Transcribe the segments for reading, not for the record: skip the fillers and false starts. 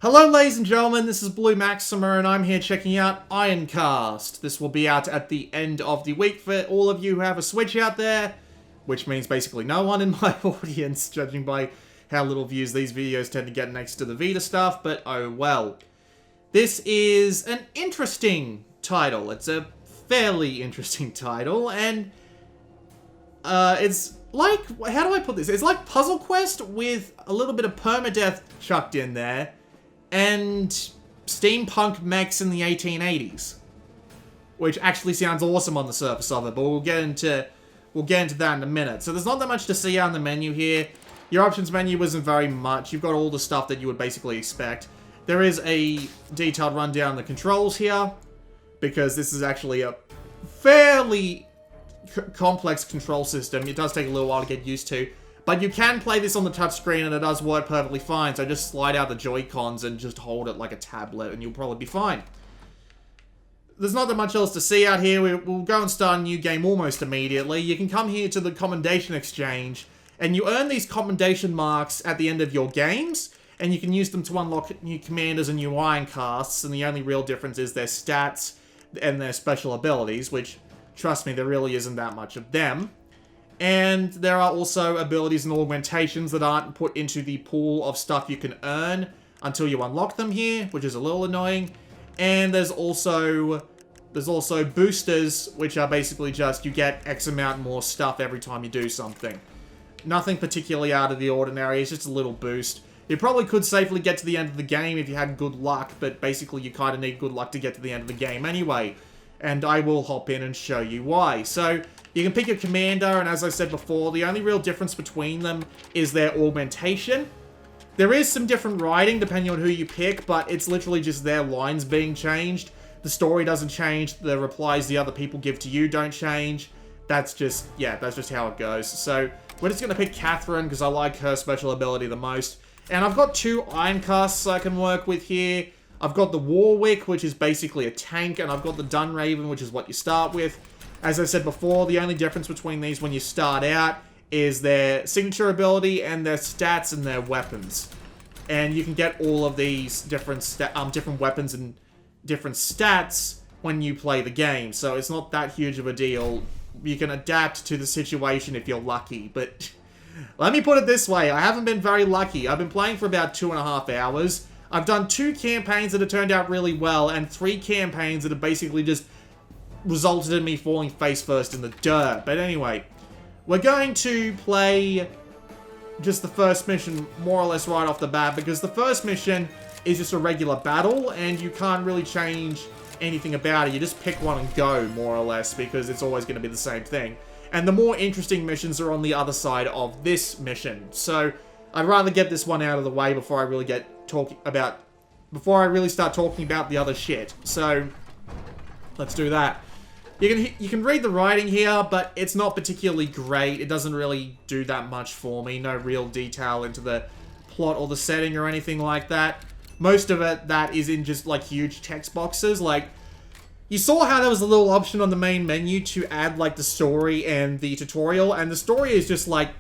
Hello ladies and gentlemen, this is Blue Maxima and I'm here checking out Ironcast. This will be out at the end of the week for all of you who have a Switch out there, which means basically no one in my audience, judging by how little views these videos tend to get next to the Vita stuff, but oh well. This is an interesting title. It's a fairly interesting title, and it's like, how do I put this? It's like Puzzle Quest with a little bit of permadeath chucked in there, and steampunk mechs in the 1880s, which actually sounds awesome on the surface of it, but we'll get into that in a minute. So there's not that much to see on the menu here. Your options menu isn't very much. You've got all the stuff that you would basically expect. There is a detailed rundown of the controls here, because this is actually a fairly complex control system. It does take a little while to get used to. But you can play this on the touchscreen and it does work perfectly fine. So just slide out the Joy-Cons and just hold it like a tablet and you'll probably be fine. There's not that much else to see out here. We'll go and start a new game almost immediately. You can come here to the Commendation Exchange and you earn these commendation marks at the end of your games. And you can use them to unlock new commanders and new Ironcasts. And the only real difference is their stats and their special abilities, which, trust me, there really isn't that much of them. And there are also abilities and augmentations that aren't put into the pool of stuff you can earn until you unlock them here, which is a little annoying. And there's also boosters, which are basically just you get X amount more stuff every time you do something. Nothing particularly out of the ordinary, it's just a little boost. You probably could safely get to the end of the game if you had good luck, but basically you kind of need good luck to get to the end of the game anyway. And I will hop in and show you why. So, you can pick your commander, and as I said before, the only real difference between them is their augmentation. There is some different writing depending on who you pick, but it's literally just their lines being changed. The story doesn't change, the replies the other people give to you don't change. That's just how it goes. So, we're just going to pick Catherine, because I like her special ability the most. And I've got two Ironcasts I can work with here. I've got the Warwick, which is basically a tank, and I've got the Dunraven, which is what you start with. As I said before, the only difference between these when you start out is their signature ability and their stats and their weapons. And you can get all of these different weapons and different stats when you play the game. So it's not that huge of a deal. You can adapt to the situation if you're lucky. But let me put it this way. I haven't been very lucky. I've been playing for about 2.5 hours. I've done 2 campaigns that have turned out really well and 3 campaigns that have basically just resulted in me falling face first in the dirt. But anyway, we're going to play just the first mission more or less right off the bat, because the first mission is just a regular battle and you can't really change anything about it. You just pick one and go, more or less, because it's always going to be the same thing. And the more interesting missions are on the other side of this mission. So I'd rather get this one out of the way before I really start talking about the other shit. So let's do that. You can read the writing here, but it's not particularly great. It doesn't really do that much for me. No real detail into the plot or the setting or anything like that. Most of it, that is in just, like, huge text boxes. Like, you saw how there was a little option on the main menu to add, like, the story and the tutorial, and the story is just, like,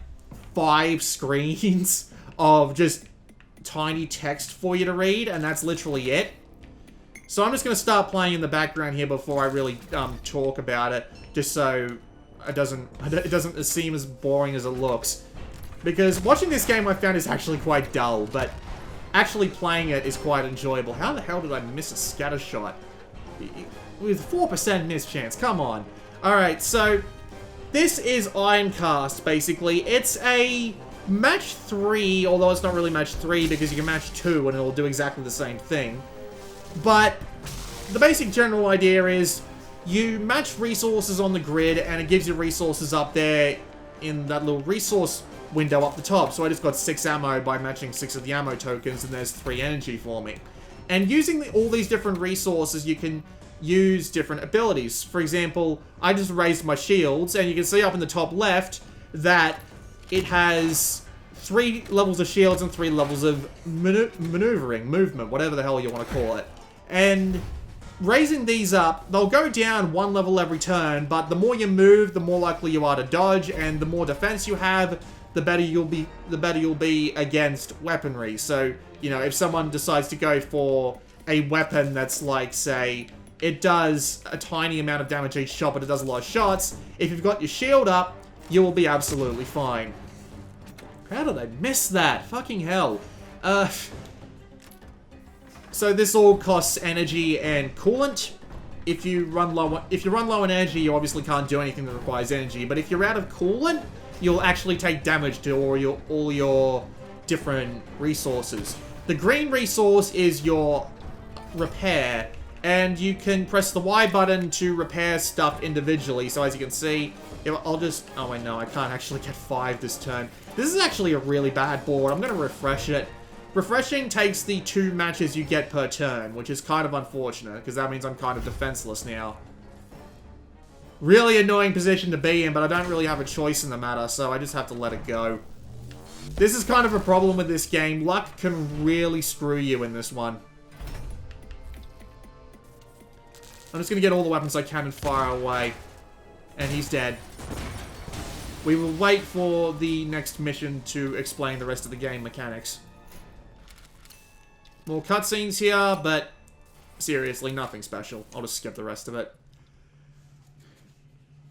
5 screens of just tiny text for you to read, and that's literally it. So I'm just going to start playing in the background here before I really talk about it, just so it doesn't seem as boring as it looks. Because watching this game I found is actually quite dull, but actually playing it is quite enjoyable. How the hell did I miss a scatter shot? With 4% miss chance, come on. Alright, so this is Ironcast, basically. It's a match 3, although it's not really match 3 because you can match 2 and it'll do exactly the same thing. But the basic general idea is you match resources on the grid and it gives you resources up there in that little resource window up the top. So I just got 6 ammo by matching 6 of the ammo tokens and there's 3 energy for me. And using all these different resources, you can use different abilities. For example, I just raised my shields and you can see up in the top left that it has 3 levels of shields and 3 levels of movement, whatever the hell you want to call it. And raising these up, they'll go down 1 level every turn, but the more you move, the more likely you are to dodge, and the more defense you have, the better you'll be against weaponry. So, you know, if someone decides to go for a weapon that's like, say, it does a tiny amount of damage each shot, but it does a lot of shots, if you've got your shield up, you will be absolutely fine. How did I miss that? Fucking hell. So this all costs energy and coolant. If you run low on energy, you obviously can't do anything that requires energy. But if you're out of coolant, you'll actually take damage to all your different resources. The green resource is your repair, and you can press the Y button to repair stuff individually. So as you can see, I'll just... Oh, wait, no, I can't actually get 5 this turn. This is actually a really bad board. I'm going to refresh it. Refreshing takes the 2 matches you get per turn, which is kind of unfortunate, because that means I'm kind of defenseless now. Really annoying position to be in, but I don't really have a choice in the matter, so I just have to let it go. This is kind of a problem with this game. Luck can really screw you in this one. I'm just going to get all the weapons I can and fire away. And he's dead. We will wait for the next mission to explain the rest of the game mechanics. More cutscenes here, but seriously, nothing special. I'll just skip the rest of it.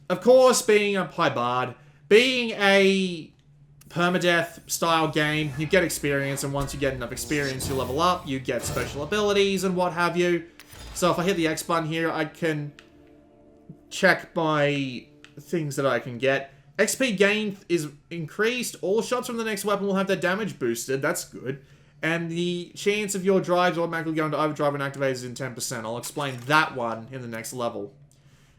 Of course, being a permadeath style game, you get experience, and once you get enough experience, you level up, you get special abilities and what have you. So if I hit the X button here, I can check my things that I can get. XP gain is increased. All shots from the next weapon will have their damage boosted. That's good. And the chance of your drives automatically going to overdrive and activate is in 10%. I'll explain that one in the next level.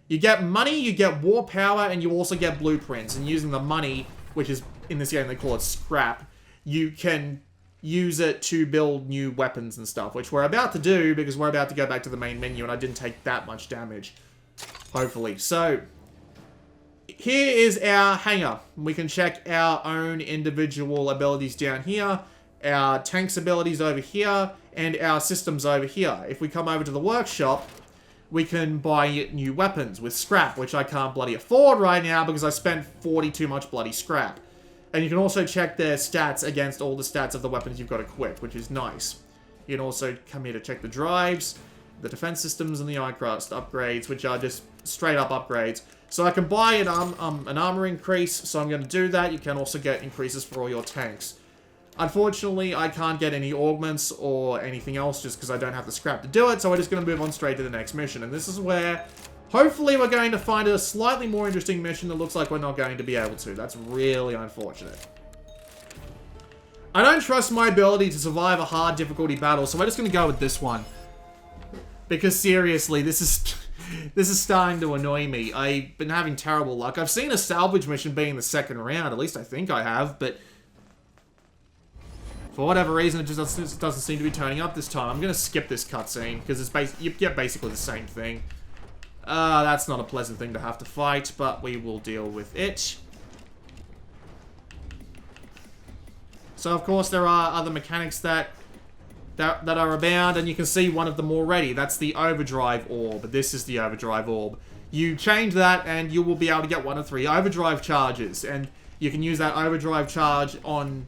You get money, you get war power, and you also get blueprints. And using the money, which is, in this game they call it scrap, you can use it to build new weapons and stuff, which we're about to do because we're about to go back to the main menu and I didn't take that much damage. Hopefully. So, here is our hangar. We can check our own individual abilities down here, our tank's abilities over here, and our systems over here. If we come over to the workshop, we can buy new weapons with scrap, which I can't bloody afford right now because I spent 40 too much bloody scrap. And you can also check their stats against all the stats of the weapons you've got equipped, which is nice. You can also come here to check the drives, the defense systems, and the Ironcast upgrades, which are just straight up upgrades. So I can buy an armor increase, so I'm going to do that. You can also get increases for all your tanks. Unfortunately, I can't get any augments or anything else just because I don't have the scrap to do it, so we're just going to move on straight to the next mission. And this is where, hopefully, we're going to find a slightly more interesting mission that looks like we're not going to be able to. That's really unfortunate. I don't trust my ability to survive a hard difficulty battle, so we're just going to go with this one. Because seriously, this is starting to annoy me. I've been having terrible luck. I've seen a salvage mission being the second round, at least I think I have, but for whatever reason, it just doesn't seem to be turning up this time. I'm going to skip this cutscene, because you get basically the same thing. That's not a pleasant thing to have to fight, but we will deal with it. So, of course, there are other mechanics that are abound, and you can see one of them already. That's the Overdrive Orb. This is the Overdrive Orb. You change that, and you will be able to get 1 of 3 Overdrive Charges, and you can use that Overdrive Charge on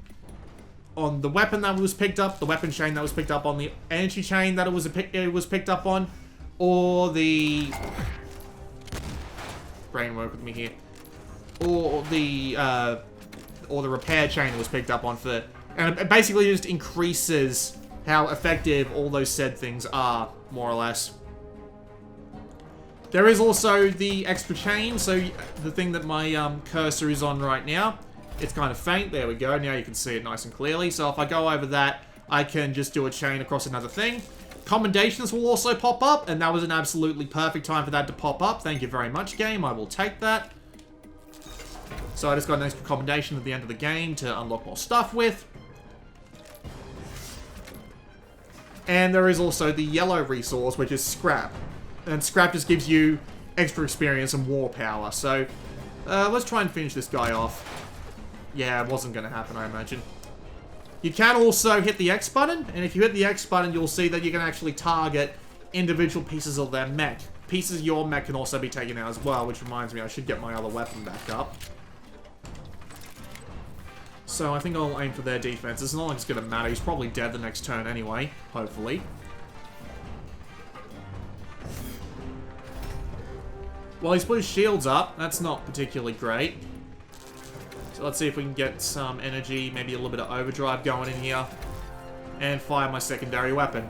the weapon that was picked up, the weapon chain that was picked up, on the energy chain that it was picked up on, or the... brain work with me here. Or the repair chain that was picked up on for... And it basically just increases how effective all those said things are, more or less. There is also the extra chain, so the thing that my cursor is on right now, it's kind of faint. There we go. Now you can see it nice and clearly. So if I go over that, I can just do a chain across another thing. Commendations will also pop up, and that was an absolutely perfect time for that to pop up. Thank you very much, game. I will take that. So I just got an extra commendation at the end of the game to unlock more stuff with. And there is also the yellow resource, which is scrap. And scrap just gives you extra experience and war power. So let's try and finish this guy off. Yeah, it wasn't going to happen, I imagine. You can also hit the X button, and if you hit the X button, you'll see that you can actually target individual pieces of their mech. Pieces of your mech can also be taken out as well, which reminds me I should get my other weapon back up. So I think I'll aim for their defense. It's not like it's going to matter. He's probably dead the next turn anyway, hopefully. Well, he's put his shields up. That's not particularly great. So let's see if we can get some energy, maybe a little bit of overdrive going in here. And fire my secondary weapon.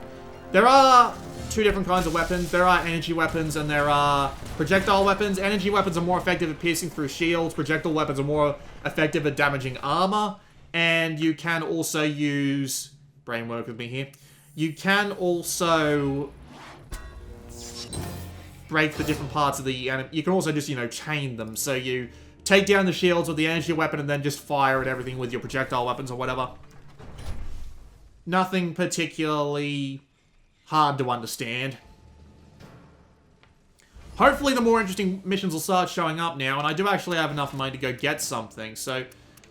There are two different kinds of weapons. There are energy weapons and there are projectile weapons. Energy weapons are more effective at piercing through shields. Projectile weapons are more effective at damaging armor. And you can also use... brain work with me here. You can also break the different parts of the enemy. You can also just, you know, chain them. So you take down the shields with the energy weapon and then just fire at everything with your projectile weapons or whatever. Nothing particularly hard to understand. Hopefully the more interesting missions will start showing up now, and I do actually have enough money to go get something, so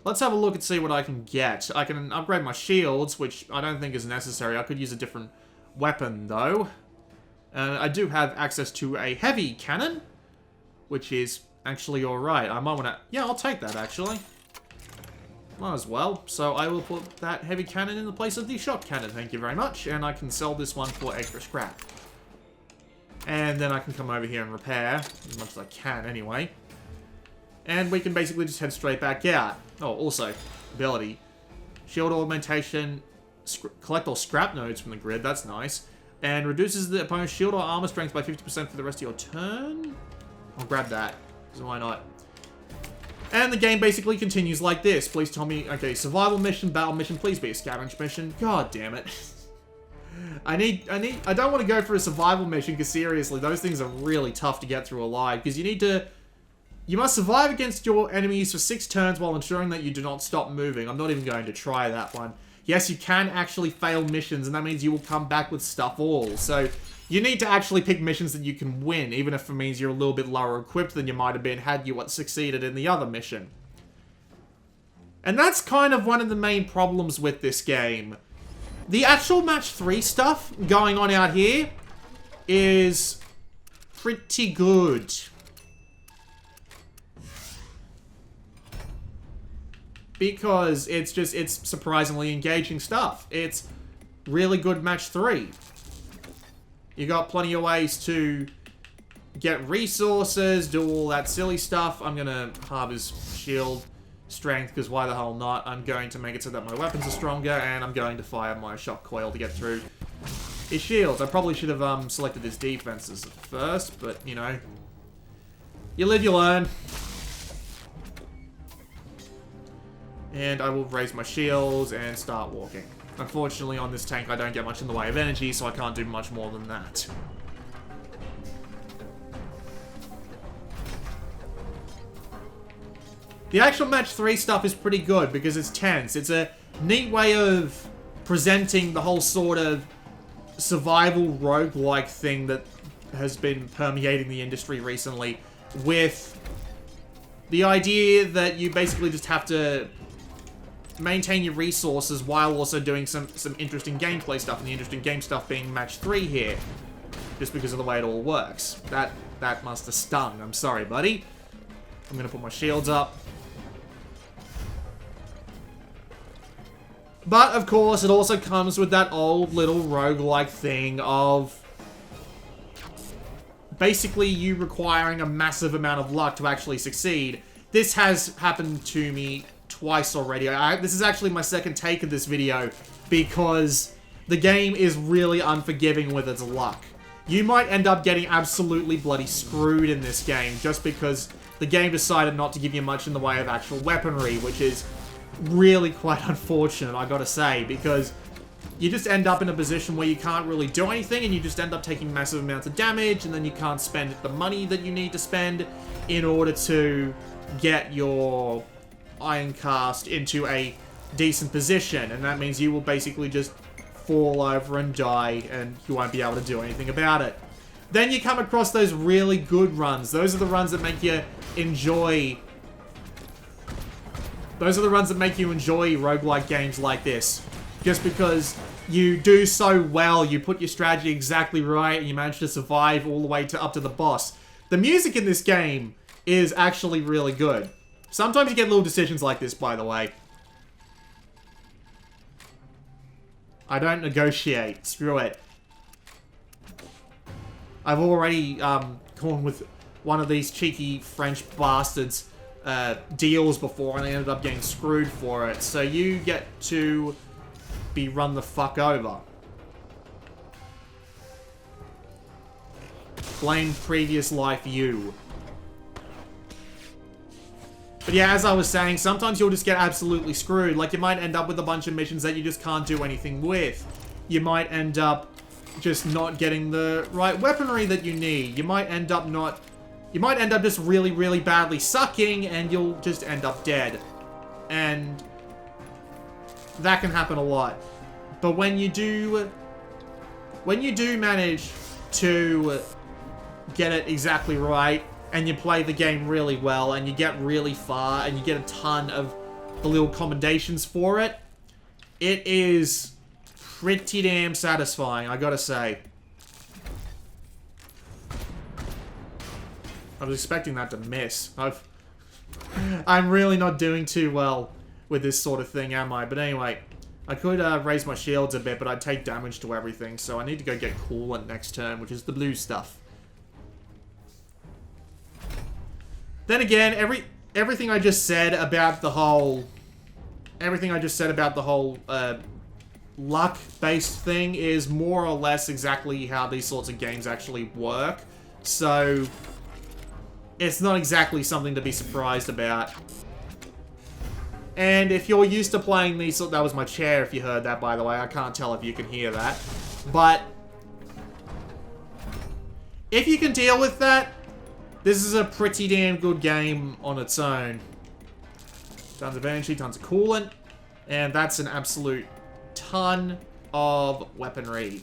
let's have a look and see what I can get. I can upgrade my shields, which I don't think is necessary. I could use a different weapon, though. I do have access to a heavy cannon, which is actually alright. I might want to... yeah, I'll take that, actually. Might as well. So I will put that heavy cannon in the place of the shot cannon. Thank you very much. And I can sell this one for extra scrap. And then I can come over here and repair. As much as I can, anyway. And we can basically just head straight back out. Oh, also, ability. Shield augmentation. Collect all scrap nodes from the grid. That's nice. And reduces the opponent's shield or armor strength by 50% for the rest of your turn. I'll grab that. So why not? And the game basically continues like this. Please tell me... okay, survival mission, battle mission, please be a scavenge mission. God damn it. I don't want to go for a survival mission, because seriously, those things are really tough to get through alive, because you need to... you must survive against your enemies for 6 turns while ensuring that you do not stop moving. I'm not even going to try that one. Yes, you can actually fail missions, and that means you will come back with stuff all. So... you need to actually pick missions that you can win, even if it means you're a little bit lower equipped than you might have been had you succeeded in the other mission. And that's kind of one of the main problems with this game. The actual match 3 stuff going on out here is pretty good. Because it's surprisingly engaging stuff. It's really good match 3. You got plenty of ways to get resources, do all that silly stuff. I'm going to halve his shield strength, because why the hell not? I'm going to make it so that my weapons are stronger, and I'm going to fire my shock coil to get through his shields. I probably should have selected his defenses at first, but, you know, you live, you learn. And I will raise my shields and start walking. Unfortunately, on this tank, I don't get much in the way of energy, so I can't do much more than that. The actual match 3 stuff is pretty good, because it's tense. It's a neat way of presenting the whole sort of survival roguelike thing that has been permeating the industry recently, with the idea that you basically just have to maintain your resources while also doing some interesting gameplay stuff, and the interesting game stuff being match 3 here, just because of the way it all works. That must have stung. I'm sorry, buddy. I'm gonna put my shields up. But, of course, it also comes with that old little roguelike thing of basically you requiring a massive amount of luck to actually succeed. This has happened to me twice already. This is actually my second take of this video, because the game is really unforgiving with its luck. You might end up getting absolutely bloody screwed in this game, just because the game decided not to give you much in the way of actual weaponry, which is really quite unfortunate, I gotta say, because you just end up in a position where you can't really do anything, and you just end up taking massive amounts of damage, and then you can't spend the money that you need to spend in order to get your Ironcast into a decent position, and that means you will basically just fall over and die, and you won't be able to do anything about it. Then you come across those really good runs. Those are the runs that make you enjoy... those are the runs that make you enjoy roguelike games like this. Just because you do so well, you put your strategy exactly right, and you manage to survive all the way up to the boss. The music in this game is actually really good. Sometimes you get little decisions like this, by the way. I don't negotiate. Screw it. I've already gone with one of these cheeky French bastards deals before, and I ended up getting screwed for it. So you get to be run the fuck over. Blame previous life you. But yeah, as I was saying, sometimes you'll just get absolutely screwed. Like, you might end up with a bunch of missions that you just can't do anything with. You might end up just not getting the right weaponry that you need. You might end up not... You might end up just really, really badly sucking, and you'll just end up dead. And that can happen a lot. But when you do manage to get it exactly right, and you play the game really well, and you get really far, and you get a ton of the little commendations for it, it is pretty damn satisfying, I gotta say. I was expecting that to miss. I'm really not doing too well with this sort of thing, am I? But anyway, I could raise my shields a bit, but I'd take damage to everything, so I need to go get coolant next turn, which is the blue stuff. Then again, everything I just said about the whole... luck-based thing is more or less exactly how these sorts of games actually work. So, it's not exactly something to be surprised about. And if you're used to playing these... That was my chair, if you heard that, by the way. I can't tell if you can hear that. But, if you can deal with that, this is a pretty damn good game on its own. Tons of energy, tons of coolant. And that's an absolute ton of weaponry.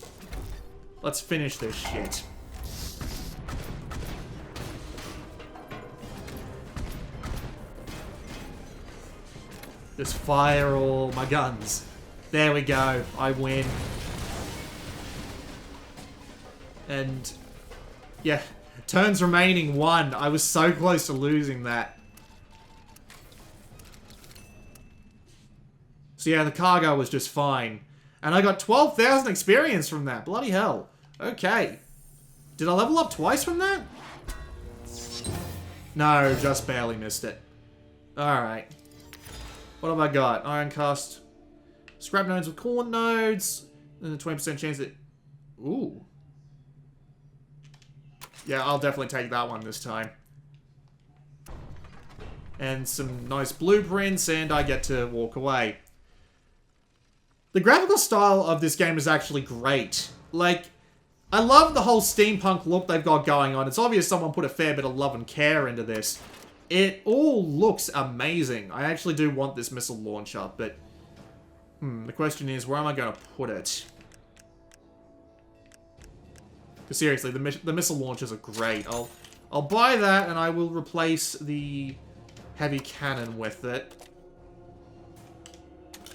Let's finish this shit. Just fire all my guns. There we go. I win. And yeah, turns remaining 1. I was so close to losing that. So yeah, the cargo was just fine. And I got 12,000 experience from that. Bloody hell. Okay. Did I level up twice from that? No, just barely missed it. Alright. What have I got? Ironcast. Scrap nodes with coolant nodes. And a 20% chance that... Ooh. Yeah, I'll definitely take that one this time. And some nice blueprints, and I get to walk away. The graphical style of this game is actually great. Like, I love the whole steampunk look they've got going on. It's obvious someone put a fair bit of love and care into this. It all looks amazing. I actually do want this missile launcher, but... the question is, where am I going to put it? Because seriously, the missile launchers are great. I'll buy that, and I will replace the heavy cannon with it.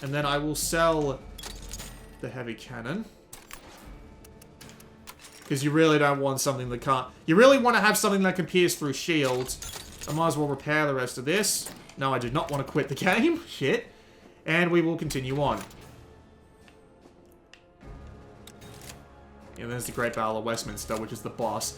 And then I will sell the heavy cannon. Because you really don't want something that can't... You really want to have something that can pierce through shields. I might as well repair the rest of this. No, I do not want to quit the game. Shit. And we will continue on. Yeah, there's the Great Battle of Westminster, which is the boss.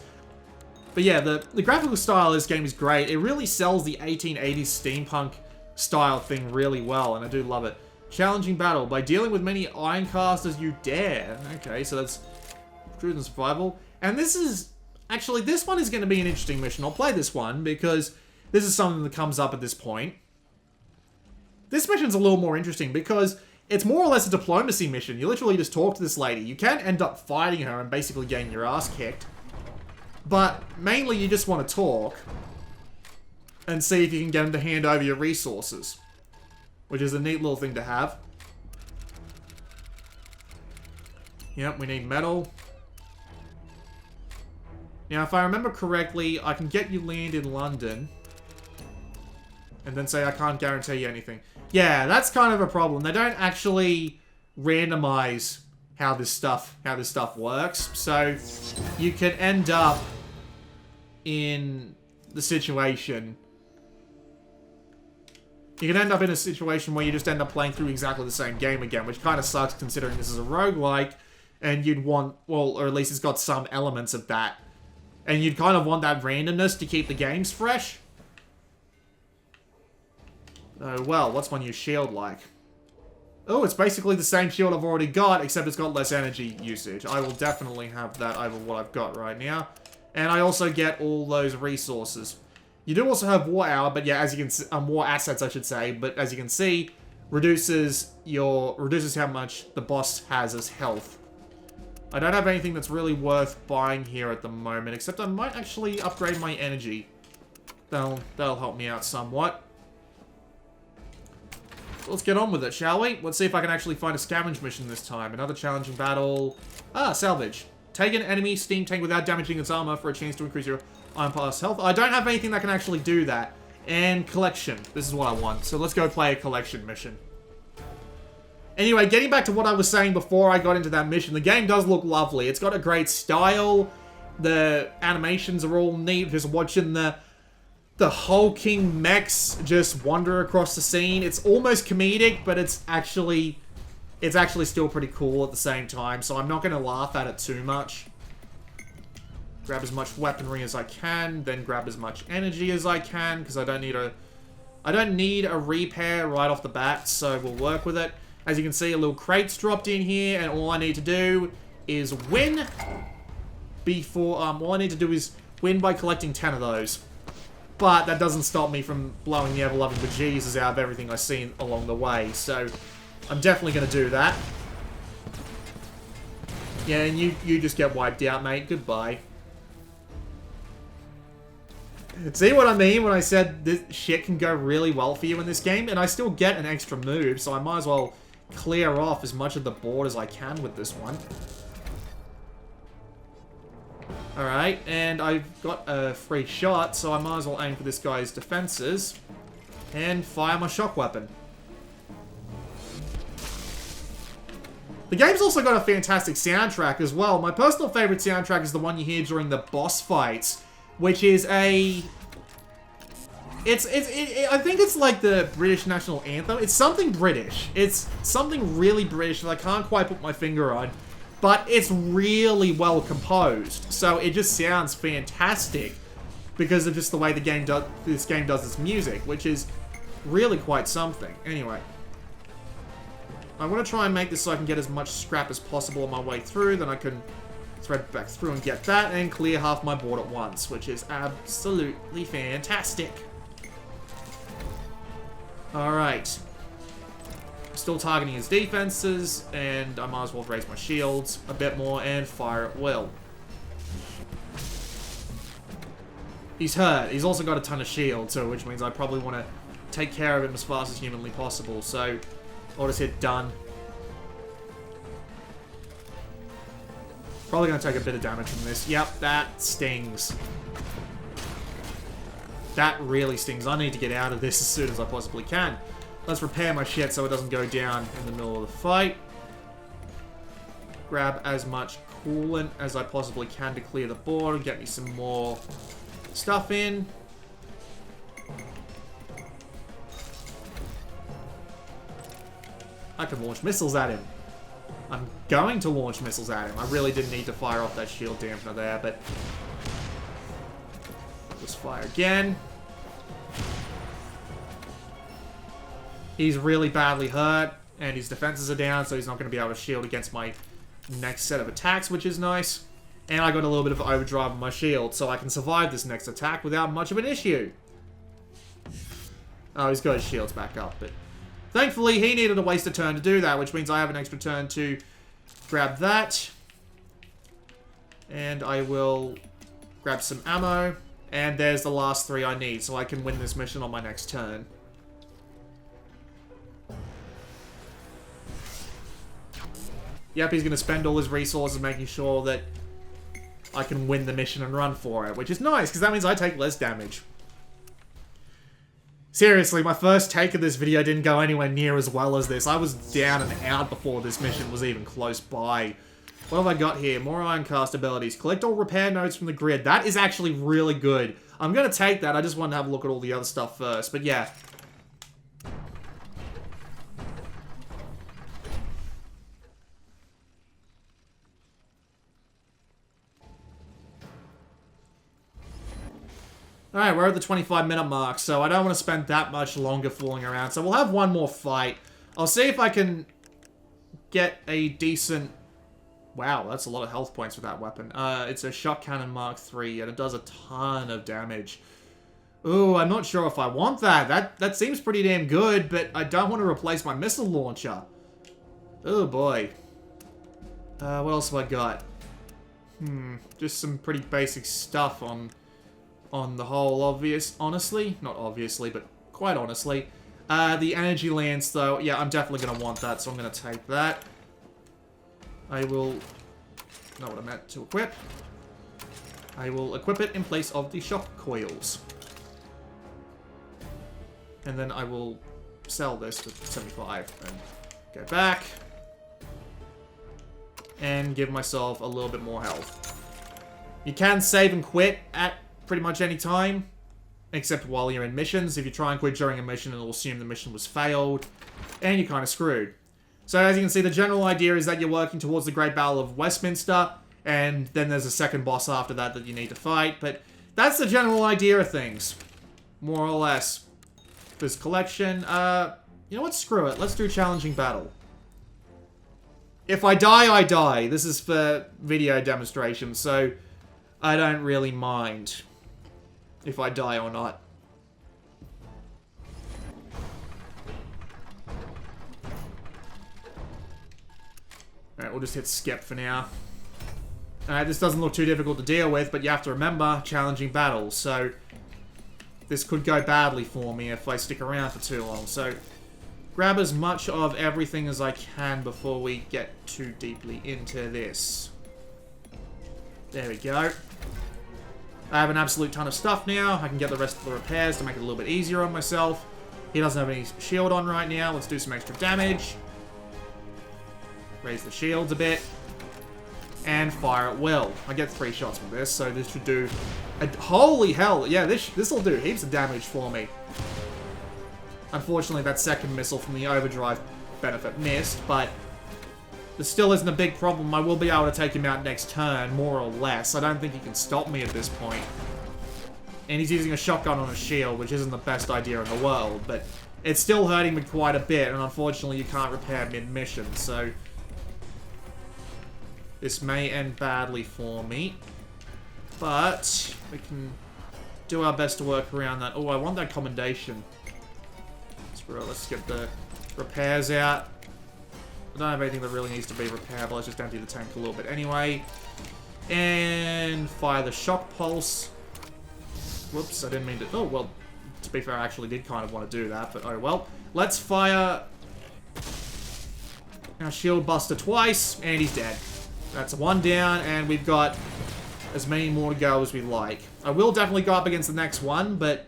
But yeah, the graphical style of this game is great. It really sells the 1880s steampunk style thing really well, and I do love it. Challenging battle. By dealing with many Ironcast as you dare. Okay, so that's truth and survival. And this is... Actually, this one is going to be an interesting mission. I'll play this one, because this is something that comes up at this point. This mission's a little more interesting, because it's more or less a diplomacy mission. You literally just talk to this lady. You can end up fighting her and basically getting your ass kicked. But mainly you just want to talk and see if you can get them to hand over your resources. Which is a neat little thing to have. Yep, we need metal. Now, if I remember correctly, I can get you land in London. And then say I can't guarantee you anything. Yeah, that's kind of a problem. They don't actually randomize how this stuff works. So you can end up in the situation you can end up in a situation where you just end up playing through exactly the same game again, which kind of sucks considering this is a roguelike, and you'd want, well, or at least it's got some elements of that. And you'd kind of want that randomness to keep the games fresh. Oh, well, what's my new shield like? Oh, it's basically the same shield I've already got, except it's got less energy usage. I will definitely have that over what I've got right now. And I also get all those resources. You do also have War Hour, but yeah, as you can see, War Assets, I should say. But as you can see, reduces how much the boss has as health. I don't have anything that's really worth buying here at the moment, except I might actually upgrade my energy. That'll help me out somewhat. Let's get on with it, shall we? Let's see if I can actually find a scavenge mission this time. Another challenging battle. Ah, salvage. Take an enemy steam tank without damaging its armor for a chance to increase your Ironcast health. I don't have anything that can actually do that. And collection. This is what I want. So let's go play a collection mission. Anyway, getting back to what I was saying before I got into that mission, the game does look lovely. It's got a great style. The animations are all neat. Just watching the hulking mechs just wander across the scene. It's almost comedic, but it's actually still pretty cool at the same time, so I'm not going to laugh at it too much. Grab as much weaponry as I can, then grab as much energy as I can, because I don't need a repair right off the bat, so we'll work with it. As you can see, a little crate's dropped in here, and all I need to do is win all I need to do is win by collecting 10 of those. But that doesn't stop me from blowing the ever-loving bejesus out of everything I see along the way. So, I'm definitely going to do that. Yeah, and you just get wiped out, mate. Goodbye. See what I mean when I said this shit can go really well for you in this game? And I still get an extra move, so I might as well clear off as much of the board as I can with this one. Alright, and I've got a free shot, so I might as well aim for this guy's defenses and fire my shock weapon. The game's also got a fantastic soundtrack as well. My personal favorite soundtrack is the one you hear during the boss fights, which is I think it's like the British national anthem. It's something British. It's something really British that I can't quite put my finger on. But it's really well composed, so it just sounds fantastic because of just the way this game does its music, which is really quite something. Anyway, I want to try and make this so I can get as much scrap as possible on my way through, then I can thread back through and get that, and clear half my board at once, which is absolutely fantastic. Alright. Still targeting his defenses, and I might as well raise my shields a bit more and fire at will. He's hurt. He's also got a ton of shield, so which means I probably want to take care of him as fast as humanly possible. So I'll just hit done. Probably going to take a bit of damage from this. Yep, that stings. That really stings. I need to get out of this as soon as I possibly can. Let's repair my shit so it doesn't go down in the middle of the fight. Grab as much coolant as I possibly can to clear the board and get me some more stuff in. I can launch missiles at him. I'm going to launch missiles at him. I really didn't need to fire off that shield dampener there, but... Just fire again. He's really badly hurt, and his defenses are down, so he's not going to be able to shield against my next set of attacks, which is nice. And I got a little bit of overdrive on my shield, so I can survive this next attack without much of an issue. Oh, he's got his shields back up, but... Thankfully, he needed to waste a turn to do that, which means I have an extra turn to grab that. And I will grab some ammo, and there's the last 3 I need, so I can win this mission on my next turn. Yep, he's going to spend all his resources making sure that I can win the mission and run for it, which is nice, because that means I take less damage. Seriously, my first take of this video didn't go anywhere near as well as this. I was down and out before this mission was even close by. What have I got here? More Ironcast abilities. Collect all repair notes from the grid. That is actually really good. I'm going to take that. I just wanted to have a look at all the other stuff first. But yeah. Alright, we're at the 25-minute mark, so I don't want to spend that much longer fooling around. So we'll have one more fight. I'll see if I can get a decent... Wow, that's a lot of health points with that weapon. It's a Shot Cannon Mark III, and it does a ton of damage. Ooh, I'm not sure if I want that. That seems pretty damn good, but I don't want to replace my missile launcher. Oh boy. What else have I got? Just some pretty basic stuff on the whole honestly. Not obviously, but quite honestly. The energy lance, though, yeah, I'm definitely going to want that, so I'm going to take that. I will... Not what I meant to equip. I will equip it in place of the shock coils. And then I will sell this to 75 and go back. And give myself a little bit more health. You can save and quit at pretty much any time. Except while you're in missions. If you try and quit during a mission, it'll assume the mission was failed. And you're kind of screwed. So as you can see, the general idea is that you're working towards the Great Battle of Westminster. And then there's a second boss after that you need to fight. But that's the general idea of things. More or less. This collection. You know what? Screw it. Let's do challenging battle. If I die, I die. This is for video demonstration, so I don't really mind if I die or not. Alright, we'll just hit skip for now. Alright, this doesn't look too difficult to deal with, but you have to remember, challenging battles, so this could go badly for me if I stick around for too long, so grab as much of everything as I can before we get too deeply into this. There we go. I have an absolute ton of stuff now. I can get the rest of the repairs to make it a little bit easier on myself. He doesn't have any shield on right now. Let's do some extra damage. Raise the shields a bit. And fire at will. I get 3 shots with this, so this should do... holy hell! Yeah, this will do heaps of damage for me. Unfortunately, that second missile from the Overdrive benefit missed, but this still isn't a big problem. I will be able to take him out next turn, more or less. I don't think he can stop me at this point. And he's using a shotgun on a shield, which isn't the best idea in the world, but it's still hurting me quite a bit, and unfortunately you can't repair mid-mission, so this may end badly for me. But we can do our best to work around that. Oh, I want that commendation. Let's get the repairs out. I don't have anything that really needs to be repaired, but let's just empty the tank a little bit anyway. And fire the shock pulse. Whoops, I didn't mean to... Oh, well, to be fair, I actually did kind of want to do that, but oh well. Let's fire our shield buster twice, and he's dead. That's 1 down, and we've got as many more to go as we like. I will definitely go up against the next one, but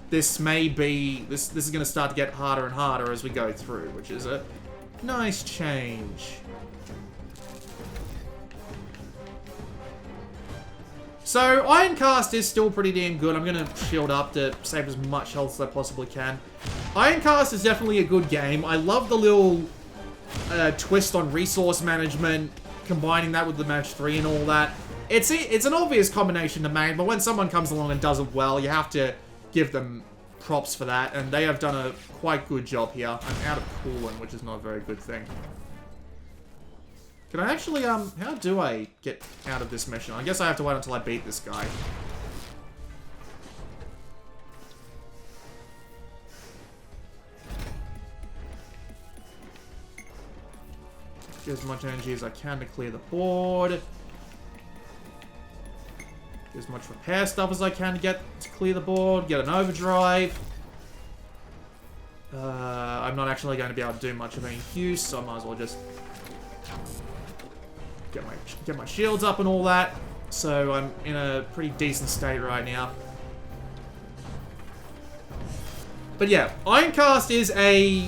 this may be... This is going to start to get harder and harder as we go through, which is a nice change. So, Ironcast is still pretty damn good. I'm going to shield up to save as much health as I possibly can. Ironcast is definitely a good game. I love the little twist on resource management, combining that with the match 3 and all that. It's an obvious combination to make, but when someone comes along and does it well, you have to give them props for that, and they have done a quite good job here. I'm out of coolant, which is not a very good thing. Can I actually, how do I get out of this mission? I guess I have to wait until I beat this guy. Get as much energy as I can to clear the board. Get as much repair stuff as I can to get to clear the board. Get an overdrive. I'm not actually going to be able to do much of any use, so I might as well just get my shields up and all that. So I'm in a pretty decent state right now. But yeah, Ironcast is a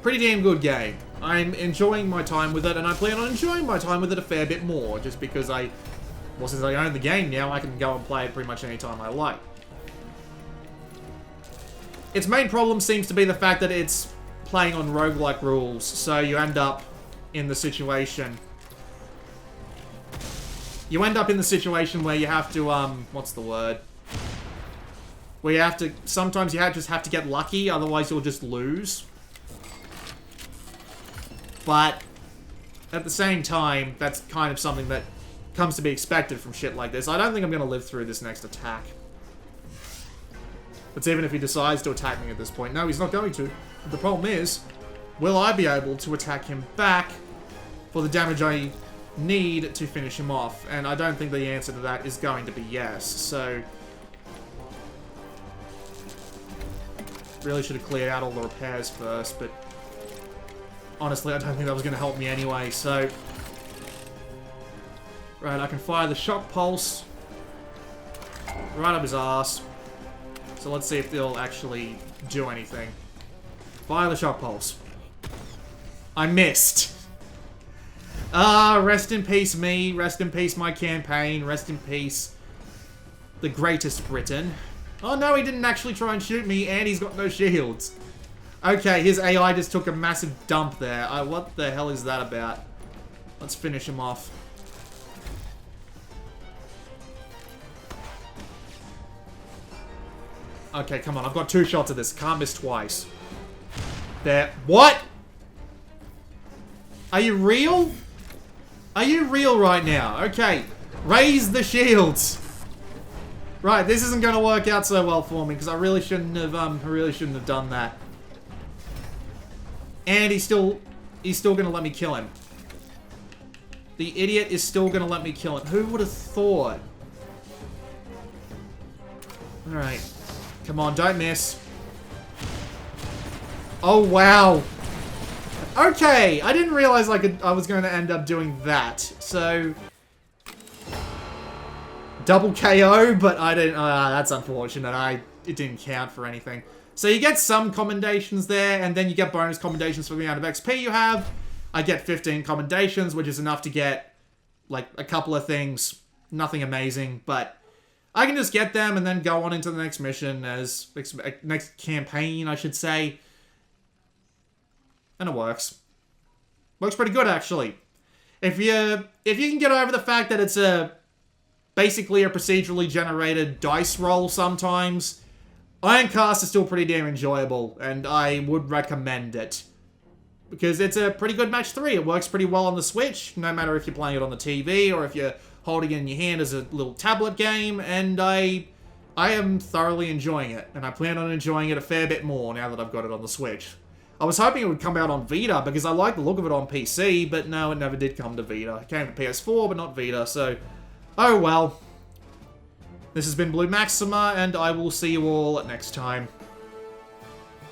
pretty damn good game. I'm enjoying my time with it, and I plan on enjoying my time with it a fair bit more, just because well, since I own the game now, I can go and play it pretty much any time I like. Its main problem seems to be the fact that it's playing on roguelike rules, so you end up in the situation you end up in the situation where you have to, what's the word? Where you have to, sometimes you just have to get lucky, otherwise you'll just lose. But, at the same time, that's kind of something that comes to be expected from shit like this. I don't think I'm going to live through this next attack. That's even if he decides to attack me at this point. No, he's not going to. The problem is, will I be able to attack him back for the damage I need to finish him off? And I don't think the answer to that is going to be yes. So, really should have cleared out all the repairs first, but honestly, I don't think that was going to help me anyway, so... Right, I can fire the shock pulse right up his ass. So let's see if they'll actually do anything. Fire the shock pulse. I missed. Ah, rest in peace me. Rest in peace my campaign. Rest in peace the greatest Britain. Oh no, he didn't actually try and shoot me, and he's got no shields. Okay, his AI just took a massive dump there. What the hell is that about? Let's finish him off. Okay, come on. I've got 2 shots of this. Can't miss twice. There. What? Are you real? Are you real right now? Okay. Raise the shields. Right, this isn't going to work out so well for me because I really shouldn't have done that. And he's still going to let me kill him. The idiot is still going to let me kill him. Who would have thought? All right. Come on, don't miss. Oh, wow. Okay, I didn't realize I was going to end up doing that. So, double KO, but I didn't. That's unfortunate. It didn't count for anything. So you get some commendations there, and then you get bonus commendations for the amount of XP you have. I get 15 commendations, which is enough to get like a couple of things. Nothing amazing, but I can just get them and then go on into the next mission next campaign, I should say. And it works. Works pretty good, actually. If you can get over the fact that it's basically a procedurally generated dice roll sometimes, Ironcast is still pretty damn enjoyable, and I would recommend it. Because it's a pretty good match 3. It works pretty well on the Switch, no matter if you're playing it on the TV or if you're holding it in your hand as a little tablet game, and I am thoroughly enjoying it, and I plan on enjoying it a fair bit more now that I've got it on the Switch. I was hoping it would come out on Vita, because I like the look of it on PC, but no, it never did come to Vita. It came to PS4, but not Vita, so... Oh well. This has been Blue Maxima, and I will see you all next time.